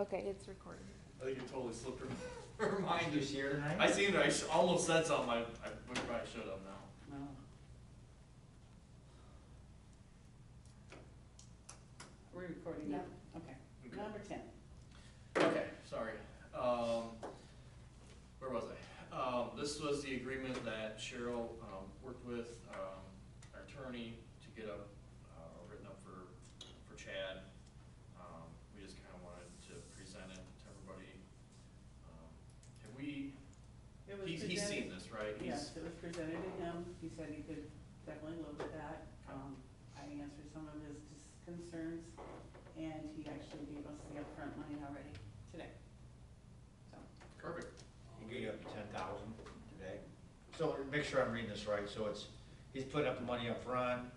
Okay, it's recorded. I think it totally slipped her mind. You see her tonight? I seen her, almost said something, I probably should have now. No. We're recording now? Okay. Okay. Number 10. Okay, sorry. Where was I? This was the agreement that Cheryl worked with our attorney to get written up for Chad. We just kind of wanted to present it to everybody. Have we? It was He's presented- seen this, right? Yes, it was presented to him. He said he could definitely live with that. I answered some of his concerns, and he actually gave us the upfront money already today. So, Perfect. He gave up 10,000 today. So make sure I'm reading this right. So he's putting up the money up front.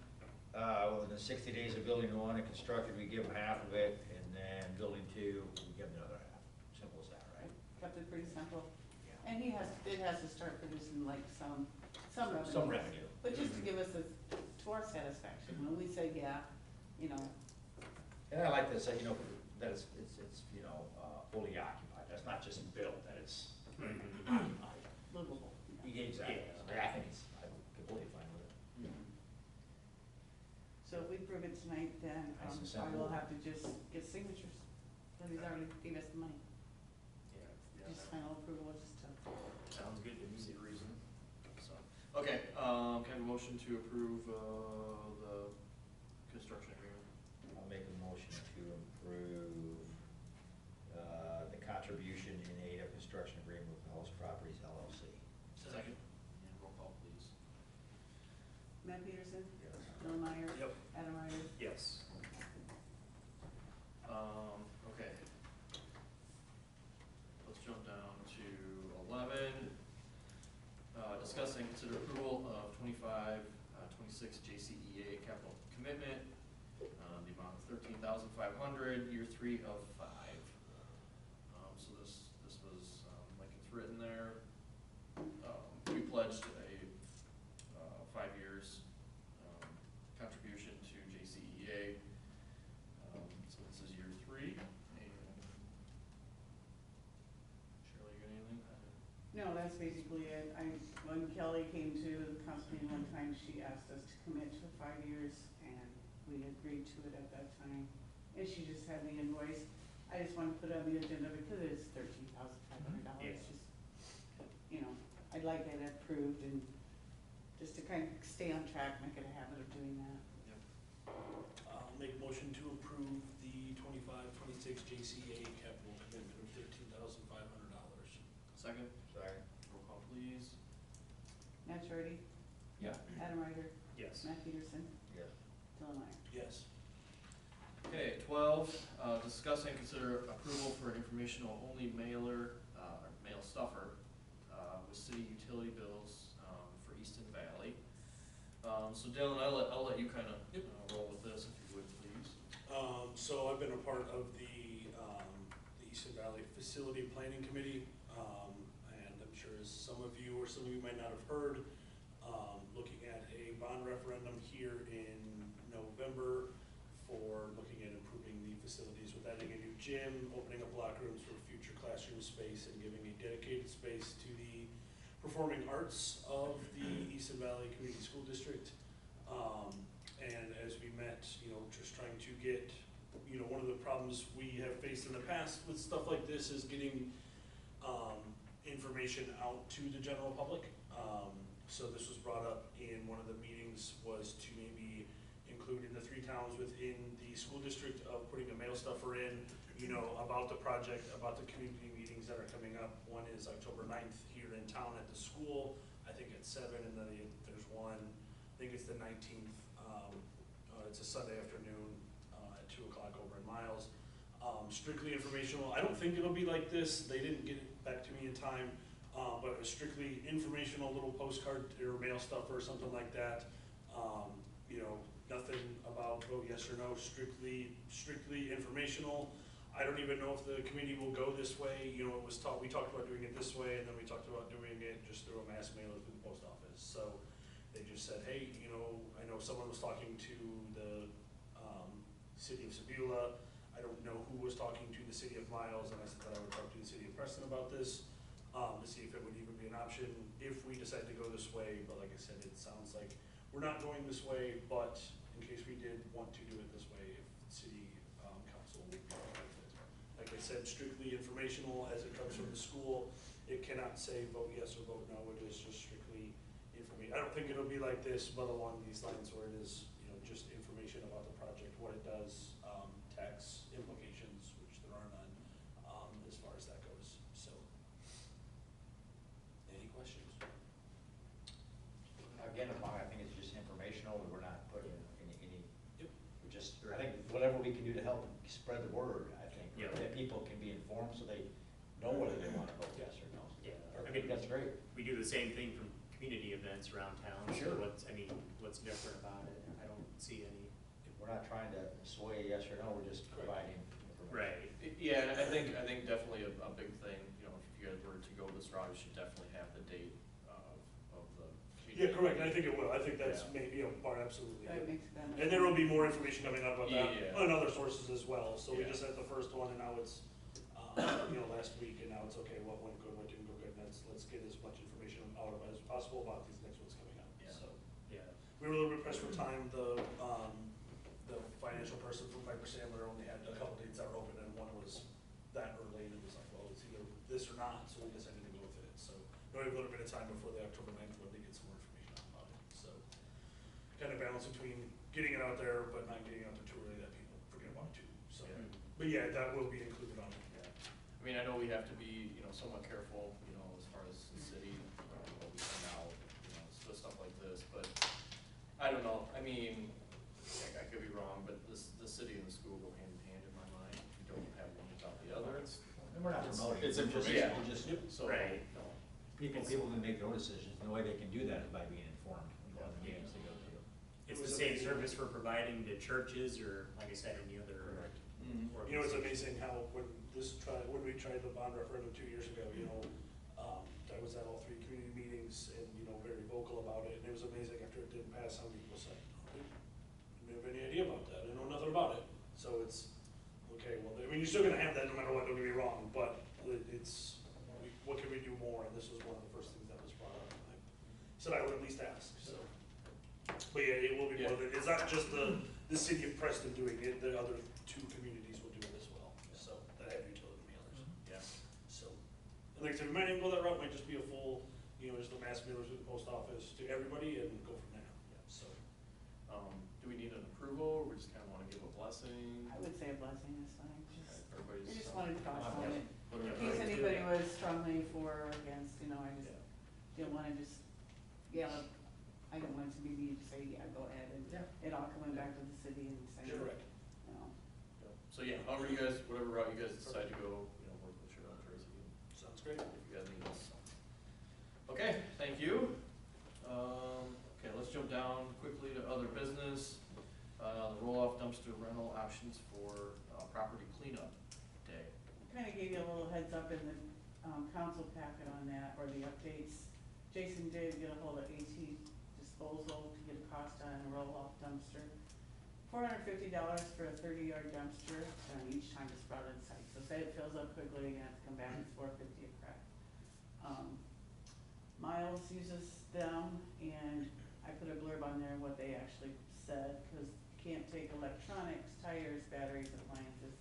Within 60 days of building one and constructed, we give him half of it, and then building two, we give him the other half. Simple as that, right? kept it pretty simple. Yeah. And it has to start producing like some revenue. Some revenue. But just to give us to our satisfaction, when we say, yeah, you know, And I like this, that it's fully occupied. That's not just built, that it's occupied. livable. Exactly. Yeah. I think I'm completely fine with it. So if we prove it tonight, then Nice and I simple. will have to just get signatures, but he's already gave us the money. Just final approval is just to. Sounds good to me, the reason. So, okay, can I have a motion to approve the construction agreement? I'll make a motion to approve the contribution in aid of construction agreement with House Properties LLC. Second. And roll call, please. Matt Peterson? Yes. Bill Meyer? Yep. Adam Ryder? Yes. Okay. Let's jump down to 11. Discuss and consider approval of 26 JCEA capital commitment, the amount of $13,500, year 3 of 5. So this was, like it's written there, we pledged a 5 years contribution to JCEA. So this is year 3. And Shirley, you got anything? No, that's basically it. When Kelly came to the council meeting one time, she asked us to commit to 5 years, and we agreed to it at that time. And she just had the invoice. I just wanted to put it on the agenda because it is $13,500. Yeah. Just, I'd like that approved and just to kind of stay on track, make it a habit of doing that. Yep. I'll make a motion to approve the 25-26 JCA capital commitment of $13,500. Second, Sorry. roll call please. Matt Shorty? Yeah. Adam Ryder? Yes. Matt Peterson? Yes. Dylan Meyer? Yes. Okay, 12, discuss and consider approval for an informational only mailer, or mail stuffer, with city utility bills, for Easton Valley. So Dylan, I'll let you kind of roll with this if you would, please. So I've been a part of the Eastern Valley Facility Planning Committee, and I'm sure as some of you might not have heard, looking at a bond referendum here in November for looking at improving the facilities with adding a new gym, opening up locker rooms for future classroom space, and giving a dedicated space to the performing arts of the Eastern Valley Community School District. And as we met, just trying to get, one of the problems we have faced in the past with stuff like this is getting information out to the general public. So this was brought up in one of the meetings, was to maybe include in the 3 towns within the school district of putting a mail stuffer in, about the project, about the community meetings that are coming up. One is October 9th here in town at the school, I think at 7, and then there's one, I think it's the 19th, it's a Sunday afternoon at 2 o'clock over in Miles. Strictly informational. I don't think it'll be like this. They didn't get it back to me in time, but it was strictly informational, little postcard or mail stuffer or something like that. Nothing about vote yes or no, strictly informational. I don't even know if the committee will go this way. We talked about doing it this way, and then we talked about doing it just through a mass mailer through the post office. So they just said, hey, I know someone was talking to the city of Sebula. I don't know who was talking to the city of Miles, and I said that I would talk to the city of Preston about this, to see if it would even be an option if we decide to go this way, but like I said, it sounds like we're not going this way, but in case we did want to do it this way, if city, council would be okay with it. Like I said, strictly informational as it comes from the school, it cannot say vote yes or vote no, it is just strictly information. I don't think it'll be like this, but along these lines where it is, just information about the project, what it does, tax implications, which there are none, as far as that goes, so. Any questions? Again, I think it's just informational, we're not putting any, Yep. we just, I think whatever we can do to help spread the word, I think, Yeah. that people can be informed so they know whether they want to vote yes or no. Yeah, I think that's great. we do the same thing from community events around town. So Sure. what's different about it? I don't see any. We're not trying to sway yes or no, we're just providing information. Right. Yeah, and I think definitely a big thing, if you guys were to go this route, you should definitely have the date of the. Yeah, correct, and I think it will, I think that's Yeah. maybe a part, absolutely. That makes sense. And there will be more information coming out about that Yeah. on other sources as well, so we Yeah. just had the first one, and now it's, last week, and now it's okay, what went good, what didn't go good, and let's get as much information out of it as possible about these next ones coming up, Yeah. so. Yeah. We were a little bit pressed for time, the financial person from Piper Sandler only had a couple dates that were open, and one was that early, and it was like, well, it's either this or not, so we decided to go with it, so. We have a little bit of time before the October 9th one to get some more information out about it, so. Kind of balance between getting it out there, but not getting it out there too early that people forget about it too, so. Yeah. But yeah, that will be included on it. Yeah. I mean, I know we have to be, somewhat careful, as far as the city, what we send out, so stuff like this, but I don't know, I mean, I could be wrong, but the city and the school go hand in hand in my mind. You don't have one without the other. And we're not promoting. It's we're just- information. we're just- So, Right. People can make their own decisions, and the way they can do that is by being informed on the meetings they go to. It's It the was same amazing. service we're providing to churches or, like I said, any other. Correct. Mhm. It's amazing how when we tried the bond referendum 2 years ago, I was at all 3 community meetings and, very vocal about it, and it was amazing after it didn't pass, how many people said, "Oh, I didn't have any idea about that, I know nothing about it." So it's, okay, well, I mean, you're still gonna have that no matter what, don't get me wrong, but what can we do more? And this was one of the first things that was brought up. I said I would at least ask, so. But yeah, it will be more than, it's not just the city of Preston doing it, the other 2 communities will do it as well, so, that have utility mailers. Yeah. So, and like I said, we might even go that route, might just be a full, just the mass mailers to the post office to everybody and go from there, so. Do we need an approval, or we just kind of want to give a blessing? I would say a blessing is fine, Everybody's. we just wanted to talk on it. Whatever In case everybody- anybody was strongly for or against, I just didn't wanna just, I didn't want it to be me to say, yeah, go ahead, and Yeah. it all coming back to the city and saying, Correct. Yeah. So yeah, however you guys, whatever route you guys decide to go, work with Cheryl and Tracy, Sounds great. if you guys need us. Okay, thank you. Okay, let's jump down quickly to other business. The roll-off dumpster rental options for property cleanup day. Kinda gave you a little heads up in the, council packet on that, or the updates. Jason did get a hold of AT Disposal to get a cost on a roll-off dumpster. $450 for a 30-yard dumpster, and each time it's brought on site. So say it fills up quickly, you have to come back, it's $450 a crack. Miles uses them, and I put a blurb on there what they actually said, because you can't take electronics, tires, batteries, appliances.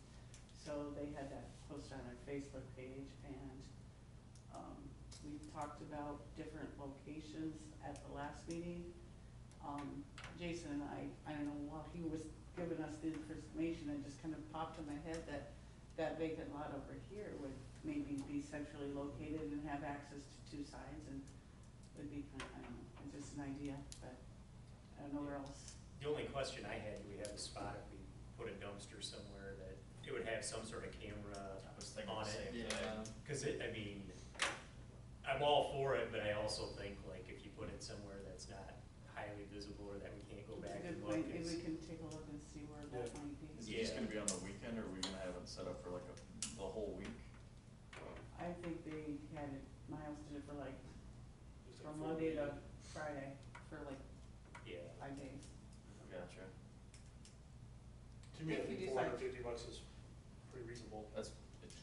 So they had that posted on their Facebook page, and we talked about different locations at the last meeting. Jason and I don't know, while he was giving us the information, it just kind of popped in my head that that vacant lot over here would maybe be centrally located and have access to 2 sides, and would be kind of, I don't know, it's just an idea, but I don't know where else. The only question I had, do we have a spot if we put a dumpster somewhere that it would have some sort of camera on it? Yeah. Cause I'm all for it, but I also think like if you put it somewhere that's not highly visible or that we can't go It's a back good and look. point, maybe we can take a look and see where that Yeah. might be. Is it just gonna be on the weekend, or are we gonna have it set up for like the whole week? I think they had it, Miles did it for like, Just like from 4 Monday to days. Friday, for like Yeah. 5 days. Gotcha. To me, I If you think decide- $450 is that's,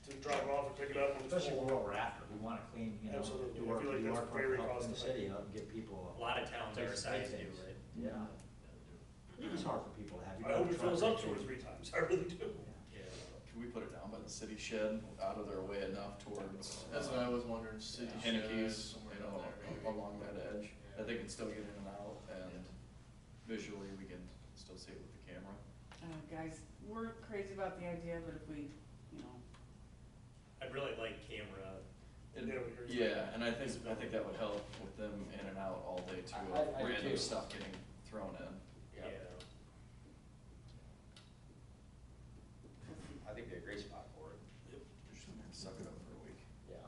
To drop it off and pick it up when it's Especially full. what we're after, we wanna clean, you know, Absolutely. do I our, feel like do that's our part very to help in the cost city up and get people. A lot of towns our places to size take do things. it. Yeah. It's hard for people to have. You I hope gotta it try fills to up make 2 or sure- 3 times, I really do. Yeah. can we put it down by the city shed, out of their way enough towards? That's what I was wondering, city shed, Hennike's, somewhere you know, down there, maybe. along that edge. I think it's still get in and out, and visually, we can still see it with the camera. Guys, we're crazy about the idea, but if we, you know, I'd really like camera. And- Yeah, we heard Yeah, and I think that would help with them in and out all day too, I of do random too. stuff getting thrown in. Yeah. I think they're a great spot for it. They're just gonna suck it up for a week. Yeah.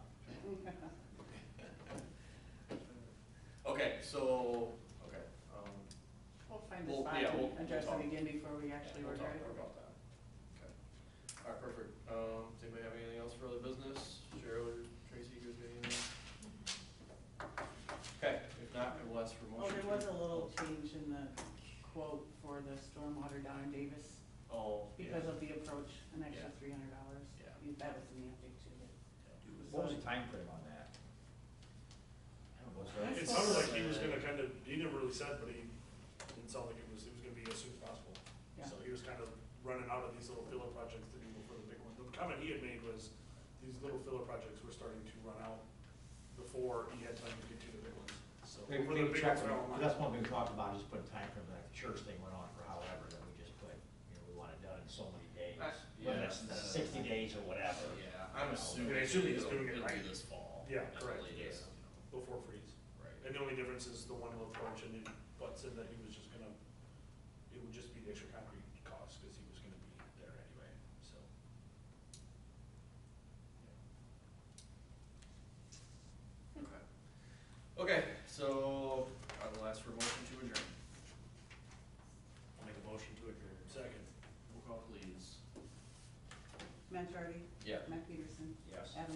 Okay, so, okay, we'll find a Well, spot yeah, to we'll address talk. it again before we actually we'll talk order more it. about that. Okay. Alright, perfect. Does anybody have anything else for other business? Cheryl or Tracy, you guys got anything? Okay, if not, I will ask for a Oh, motion. there was a little change in the quote for the stormwater down in Davis Oh, yeah. because of the approach, an extra Yeah. $300. Yeah. That was in the update too. What was the time frame on that? Was there- It sounded like he was gonna kind of, he never really said, but he didn't sound like it was gonna be as soon as possible. Yeah. So he was kind of running out of these little filler projects to do before the big one. The comment he had made was, these little filler projects were starting to run out before he had time to get to the big ones. So, Maybe for the maybe big check, ones, I don't mind. that's one thing we talked about, just putting time frame, like the church thing went on for however, then we just put, you know, we want it done in so many days. Whether yeah. that's 60 days or whatever. Yeah, I'm assuming. I assume he's doing it it'll right. be this fall. Yeah, at the correct, latest, yes. you know. Before freeze. Right. And the only difference is the one little approach and it butts in that he was just gonna, it would just be the extra concrete cost, cause he was gonna be there anyway, so. Okay. Okay, so I will ask for a motion to adjourn. I'll make a motion to adjourn. Second. Roll call, please. Matt Charity, Yeah. Matt Peterson, Yes. Adam